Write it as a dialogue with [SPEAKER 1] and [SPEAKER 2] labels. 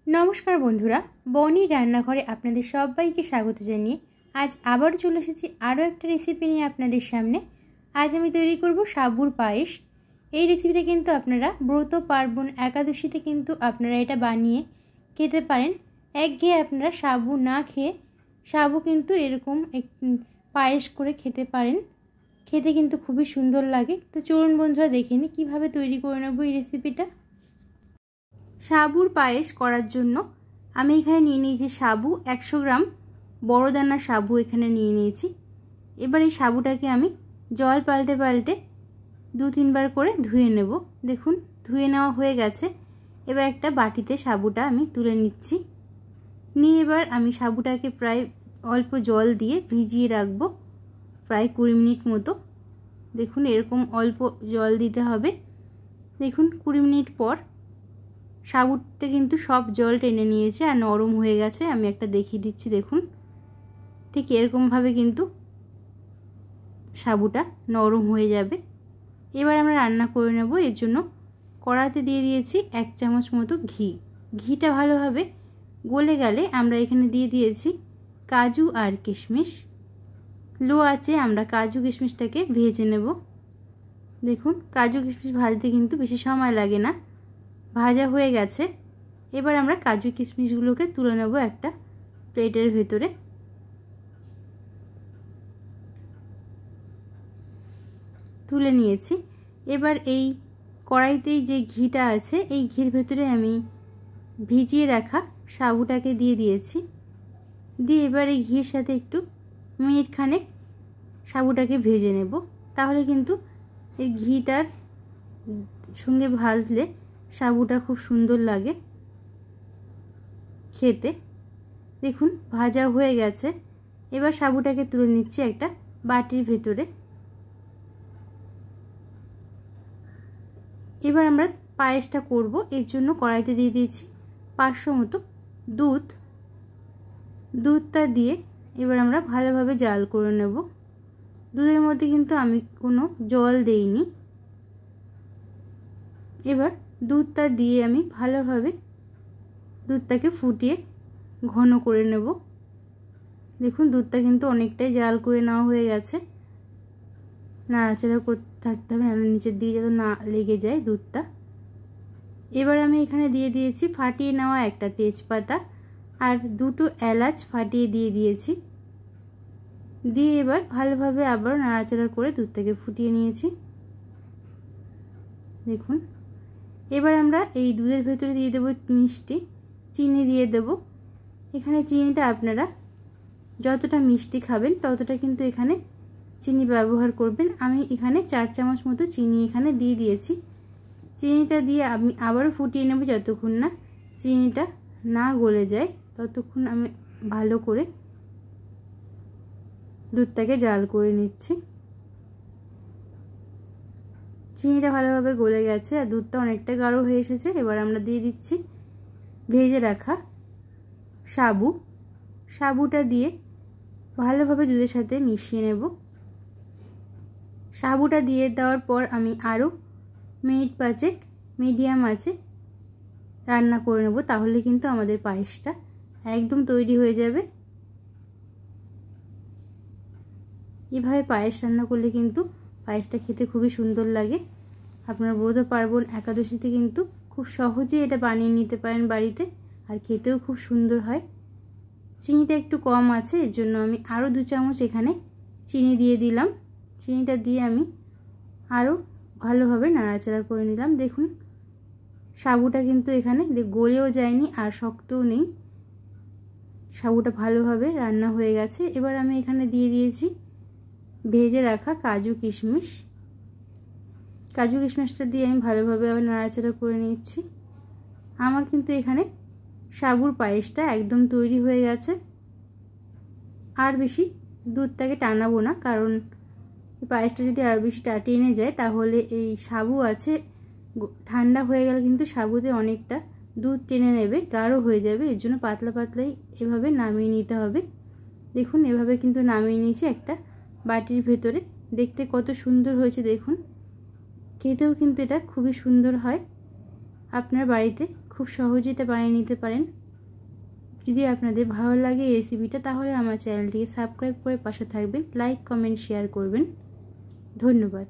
[SPEAKER 1] नमस्कार बंधुरा बनी रान्नाघरे आपनादेर सबाइके स्वागत जानिए आज आबार चले एसेछि आरो एकटा रेसिपि निये आपनादेर सामने। आज आमि तैरी करब साबुर पायेस। এই রেসিপিটা কিন্তু আপনারা ব্রত পার্বণ একাদশীতে কিন্তু আপনারা এটা বানিয়ে খেতে পারেন। একঘেয়ে আপনারা সাবু না খেয়ে সাবু কিন্তু এরকম পায়েস করে খেতে পারেন। খেতে কিন্তু খুবই সুন্দর লাগে। তো চলুন বন্ধুরা দেখে নিই কীভাবে তৈরি করে নেব এই রেসিপিটা। সাবুর পায়েস করার জন্য আমি এখানে নিয়ে নিয়েছি সাবু 100 গ্রাম বড় দানা সাবু এখানে নিয়ে নিয়েছি। এবার এই সাবুটাকে আমি জল পাল্টে পাল্টে 2-3 বার করে ধুয়ে নেব। দেখুন ধুয়ে নেওয়া হয়ে গেছে। এবার একটা বাটিতে সাবুটা আমি তুলে নিচ্ছি। নিয়ে এবার আমি সাবুটাকে প্রায় অল্প জল দিয়ে ভিজিয়ে রাখব প্রায় 20 মিনিট মতো। দেখুন এরকম অল্প জল দিতে হবে। দেখুন 20 মিনিট পর সাবুটা কিন্তু সব জল টেনে নিয়েছে আর নরম হয়ে গেছে। আমি একটা দেখিয়ে দিচ্ছি। দেখুন ঠিক এরকমভাবে কিন্তু সাবুটা নরম হয়ে যাবে। এবার আমরা রান্না করে নেব। এর জন্য কড়াইতে দিয়ে দিয়েছি 1 চামচ মতো ঘি। ঘিটা ভালোভাবে গলে গেলে আমরা এখানে দিয়ে দিয়েছি কাজু আর কিশমিশ। লো আঁচে আমরা কাজু কিশমিশটাকে ভেজে নেব। দেখুন কাজু কিশমিশ ভাজতে কিন্তু বেশি সময় লাগে না। ভাজা হয়ে গেছে। এবার আমরা কাজু কিশমিশগুলোকে তুলে নেব একটা প্লেটের ভেতরে। তুলে নিয়েছি। এবার এই কড়াইতেই যে ঘিটা আছে এই ঘির ভেতরে আমি ভিজিয়ে রাখা সাবুটাকে দিয়ে দিয়েছি। দিয়ে এবার এই ঘির সাথে একটু মিনিট খানেক সাবুটাকে ভেজে নেব। তাহলে কিন্তু এই ঘিটার সঙ্গে ভাজলে সাবুটা খুব সুন্দর লাগে খেতে। দেখুন ভাজা হয়ে গেছে। এবার সাবুটাকে তুলে নিচ্ছি একটা বাটির ভেতরে। এবার আমরা পায়েসটা করব। এর জন্য কড়াইতে দিয়ে দিয়েছি 500 মতো দুধ। দুধটা দিয়ে এবার আমরা ভালোভাবে জাল করে নেব। দুধের মধ্যে কিন্তু আমি কোনো জল দেইনি। এবার দুধটা দিয়ে আমি ভালোভাবে দুধটাকে ফুটিয়ে ঘন করে নেব। দেখুন দুধটা কিন্তু অনেকটাই জাল করে নেওয়া হয়ে গেছে। নাড়াচাড়া করতে থাকতে হবে নাহলে নিচের দিকে যাতে না লেগে যায় দুধটা। এবার আমি এখানে দিয়ে দিয়েছি ফাটিয়ে নেওয়া একটা তেজপাতা আর 2টো এলাচ ফাটিয়ে দিয়ে দিয়েছি। দিয়ে এবার ভালোভাবে আবার নাড়াচাড়া করে দুধটাকে ফুটিয়ে নিয়েছি। দেখুন এবার আমরা এই দুধের ভেতরে দিয়ে দেব মিষ্টি, চিনি দিয়ে দেব। এখানে চিনিটা আপনারা যতটা মিষ্টি খাবেন ততটা কিন্তু এখানে চিনি ব্যবহার করবেন। আমি এখানে 4 চামচ মতো চিনি এখানে দিয়ে দিয়েছি। চিনিটা দিয়ে আমি আবারও ফুটিয়ে নেব যতক্ষণ না চিনিটা না গলে যায় ততক্ষণ আমি ভালো করে দুধটাকে জাল করে নিচ্ছি। চিনিটা ভালোভাবে গলে গেছে আর দুধটা অনেকটা গাঢ় হয়ে এসেছে। এবার আমরা দিয়ে দিচ্ছি ভেজে রাখা সাবু। সাবুটা দিয়ে ভালোভাবে দুধের সাথে মিশিয়ে নেব। সাবুটা দিয়ে দেওয়ার পর আমি আরও মিনিট 5 মিডিয়াম আঁচে রান্না করে নেব। তাহলে কিন্তু আমাদের পায়েসটা একদম তৈরি হয়ে যাবে। এভাবে পায়েস রান্না করলে কিন্তু পায়েসটা খেতে খুবই সুন্দর লাগে। আপনারা ব্রত পার্বণ একাদশীতে কিন্তু খুব সহজে এটা বানিয়ে নিতে পারেন বাড়িতে আর খেতেও খুব সুন্দর হয়। চিনিটা একটু কম আছে এর জন্য আমি আরও 2 চামচ এখানে চিনি দিয়ে দিলাম। চিনিটা দিয়ে আমি আরও ভালোভাবে নাড়াচাড়া করে নিলাম। দেখুন সাবুটা কিন্তু এখানে গলেও যায়নি আর শক্তও নেই। সাবুটা ভালোভাবে রান্না হয়ে গেছে। এবার আমি এখানে দিয়ে দিয়েছি ভেজে রাখা কাজু কিশমিশ। কাজু কিশমিশটা দিয়ে আমি ভালোভাবে আবার নাড়াচাড়া করে নিচ্ছি। আমার কিন্তু এখানে সাবুর পায়েসটা একদম তৈরি হয়ে গেছে। আর বেশি দুধটাকে টানাবো না, কারণ পায়েসটা যদি আর বেশি টেনে যায় তাহলে এই সাবু আছে ঠান্ডা হয়ে গেলে কিন্তু সাবুতে অনেকটা দুধ টেনে নেবে, গাঢ় হয়ে যাবে। এর জন্য পাতলা পাতলাই এভাবে নামিয়ে নিতে হবে। দেখুন এভাবে কিন্তু নামিয়ে নিয়েছি একটা বাটির ভেতরে। দেখতে কত সুন্দর হয়েছে দেখুন। খেতেও কিন্তু এটা খুবই সুন্দর হয়। আপনার বাড়িতে খুব সহজেই এটা বানিয়ে নিতে পারেন। যদি আপনাদের ভালো লাগে এই রেসিপিটা তাহলে আমার চ্যানেলটিকে সাবস্ক্রাইব করে পাশে থাকবেন, লাইক কমেন্ট শেয়ার করবেন। ধন্যবাদ।